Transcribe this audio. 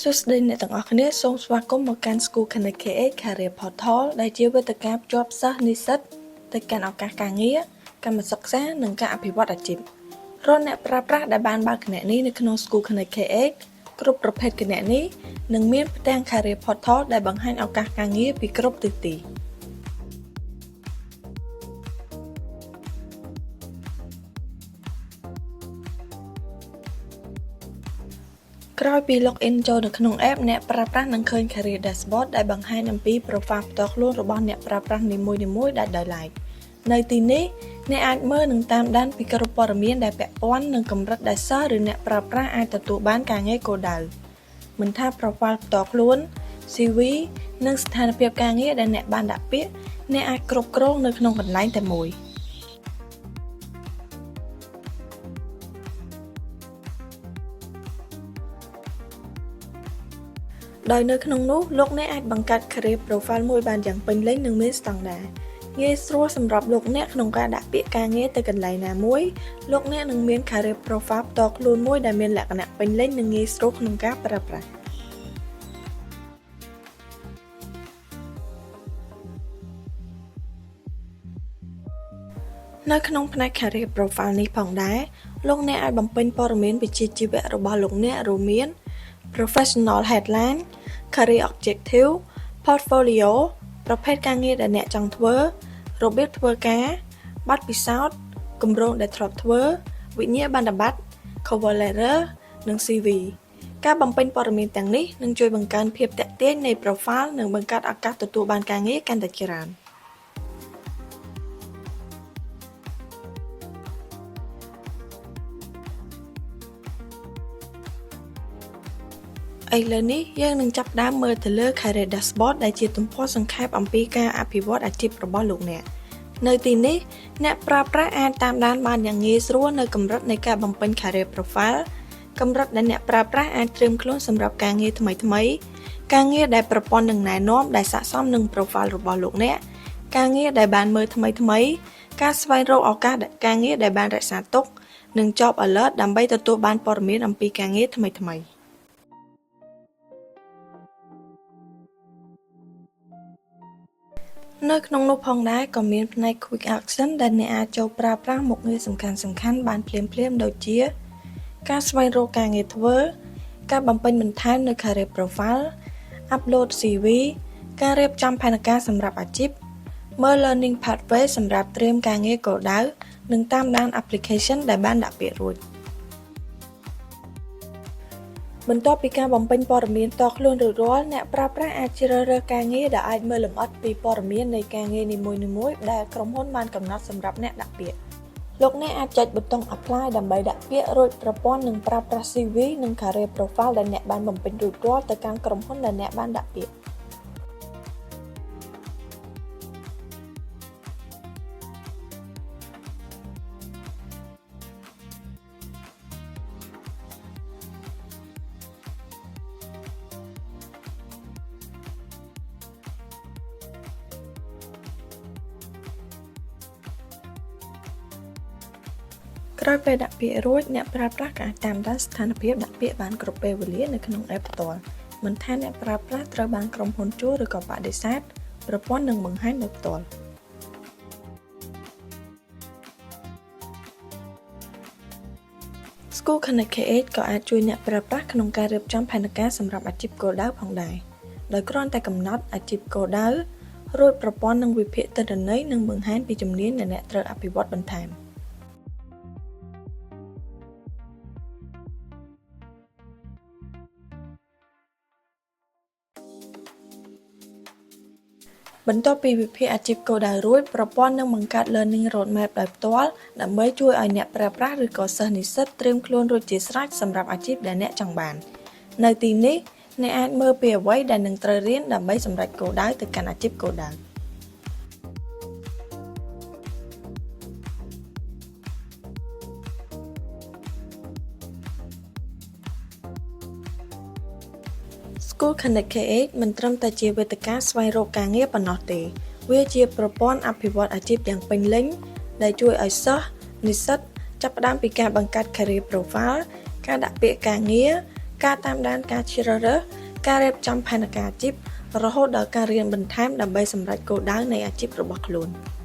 សួស្តីអ្នកទាំងអស់គ្នាសូមស្វាគមន៍មកកាន់ School Connect KH Career Portal ដែលជាវេទិកាភ្ជាប់សិស្សនិស្សិតទៅកាន់ឱកាសការងារកម្មសិក្សានិងការអភិវឌ្ឍអាជីពរាល់អ្នកប្រើប្រាស់ដែលបានបើកគណនីនៅក្នុង School Connect KH គ្រប់ប្រភេទគណនីនឹងមានផ្ទាំង Career Portal ដែលបង្ហាញឱកាសការងារពីគ្រប់ទិសទីក្រោយពី login ចូលនៅក្នុង app អ្នកប្រើប្រាស់នឹងឃើញ Career Dashboard ដែលបង្ហាញអំពី profile ផ្ទាល់ខ្លួនរបស់អ្នកប្រើប្រាស់នីមួយៗដាច់ដោយឡែកនៅទីនេះអ្នកអាចមើលនិងតាមដានពីគ្រប់ព័ត៌មានដែលពាក់ព័ន្ធនឹងកម្រិតដែលសិស្សឬអ្នកប្រើប្រាស់អាចទទួលបានការងារគោលដៅមិនថា profile ផ្ទាល់ខ្លួន CV និងស្ថានភាពការងារដែលអ្នកបានដាក់ពាក្យអ្នកអាចគ្រប់គ្រងនៅក្នុងកន្លែងតែមួយដោយនៅក្នុងនោះលោកអ្នកអាចបង្កើត Career Profile មួយបានយ៉ាងពេញលេញនិងមានស្តង់ដារងាយស្រួលសម្រាប់លោកអ្នកក្នុងការដាក់ពាក្យការងារទៅកន្លែងណាមួយលោកអ្នកនឹងមាន Career Profile ផ្ទាល់ខ្លួនមួយដែលមានលក្ខណៈពេញលេញនិងងាយស្រួលក្នុងការប្រើប្រាស់នៅក្នុងផ្នែក Career Profile នេះផងដែរលោកអ្នកអាចបំពេញព័ត៌មានវិជ្ជាជីវៈរបស់លោកអ្នករួមមាន Professional Headline Career Objective Portfolio ប្រភេទការងារដែលអ្នកចង់ធ្វើរបៀបធ្វើការបទពិសោធន៍គម្រោងដែលធ្លាប់ធ្វើវិញ្ញាបនបត្រ Cover Letter និង CV ការបំពេញព័ត៌មានទាំងនេះនឹងជួយបង្កើនភាពទាក់ទាញនៃ profile និងបង្កើតឱកាសទទួលបានការងារកាន់តែច្រើនឥឡូវនេះយើងនឹងចាប់ផ្ដើមមើលទៅលើ Career Dashboard ដែលជាទំព័រសង្ខេបអំពីការអភិវឌ្ឍអាជីពរបស់លោកអ្នកនៅទីនេះអ្នកប្រើប្រាស់អាចតាមដានបានយ៉ាងងាយស្រួលនៅកម្រិតនៃការបំពេញ Career Profile កម្រិតដែលអ្នកប្រើប្រាស់អាចត្រៀមខ្លួនសម្រាប់ការងារថ្មីៗការងារដែលប្រព័ន្ធនឹងណែនាំដែលស័ក្តិសមនឹង Profile របស់លោកអ្នកការងារដែលបានមើលថ្មីៗការស្វែងរកឱកាសការងារដែលបានរក្សាទុកនិង Job Alert ដើម្បីទទួលបានព័ត៌មានអំពីការងារថ្មីៗនៅក្នុងនោះផងដែរក៏មានផ្នែក Quick Action ដែលអ្នកអាចចូលប្រើប្រាស់មុខងារសំខាន់ៗបានភ្លាមៗដូចជាការស្វែងរកការងារធ្វើការបំពេញបន្ថែមនៅ Career Profile Upload CV ការរៀបចំផែនការសម្រាប់អាជីពមើល Learning Pathway សម្រាប់ត្រៀមការងារគោលដៅនិងតាមដាន Application ដែលបានដាក់ពាក្យរួចបន្ទាប់ពីការបំពេញព័ត៌មានផ្ទាល់ខ្លួនរួចរាល់អ្នកប្រើប្រាស់អាចជ្រើសរើសការងារដែលអាចមើលលម្អិតពីព័ត៌មាននៃការងារនីមួយៗដែលក្រុមហ៊ុនបានកំណត់សម្រាប់អ្នកដាក់ពាក្យលោកអ្នកអាចចុចប៊ូតុង Apply ដើម្បីដាក់ពាក្យរួចប្រព័ន្ធនឹងប្រើប្រាស់ CV និង Career Profile ដែលអ្នកបានបំពេញរួចរាល់ទៅកាន់ក្រុមហ៊ុនដែលអ្នកបានដាក់ពាក្យក្រោយពេលដាក់ពាក្យរួចអ្នកប្រើប្រាស់ក៏អាចតាមដានស្ថានភាពដាក់ពាក្យបានគ្រប់ពេលវេលានៅក្នុង app ផ្ទាល់មិនថាអ្នកប្រើប្រាស់ត្រូវបានក្រុមហ៊ុនជួលឬក៏បដិសេធប្រព័ន្ធនឹងបង្ហាញដោយផ្ទាល់School Connect KH ក៏អាចជួយអ្នកប្រើប្រាស់ក្នុងការរៀបចំផែនការសម្រាប់អាជីពគោលដៅផងដែរដោយគ្រាន់តែកំណត់អាជីពគោលដៅរួចប្រព័ន្ធនឹងវិភាគទិន្នន័យនិងបង្ហាញពីជំនាញដែលអ្នកត្រូវអភិវឌ្ឍបន្ថែមបន្ទាប់ពីវិភាគអាជីពគោលដៅរួចប្រព័ន្ធនឹងបង្កើត Learning Roadmap ដោយផ្ទាល់ដើម្បីជួយឲ្យអ្នកប្រើប្រាស់ឬក៏សិស្សនិស្សិតត្រៀមខ្លួនរួចជាស្រេចសម្រាប់អាជីពដែលអ្នកចង់បាននៅទីនេះអ្នកអាចមើលពីអ្វីដែលនឹងត្រូវរៀនដើម្បីសម្រេចគោលដៅទៅកាន់អាជីពគោលដៅSchool Connect KH មិនត្រឹមតែជាវេទិកាស្វែងរកការងារប៉ុណ្ណោះទេវាជាប្រព័ន្ធអភិវឌ្ឍអាជីពយ៉ាងពេញលេញដែលជួយឲ្យសិស្សនិស្សិតចាប់ផ្ដើមពីការបង្កើត Career Profile ការដាក់ពាក្យការងារ ការតាមដានការជ្រើសរើសការរៀបចំផែនការអាជីពរហូតដល់ការរៀនបន្ថែមដើម្បីសម្រេចគោលដៅនៃអាជីពរបស់ខ្លួន។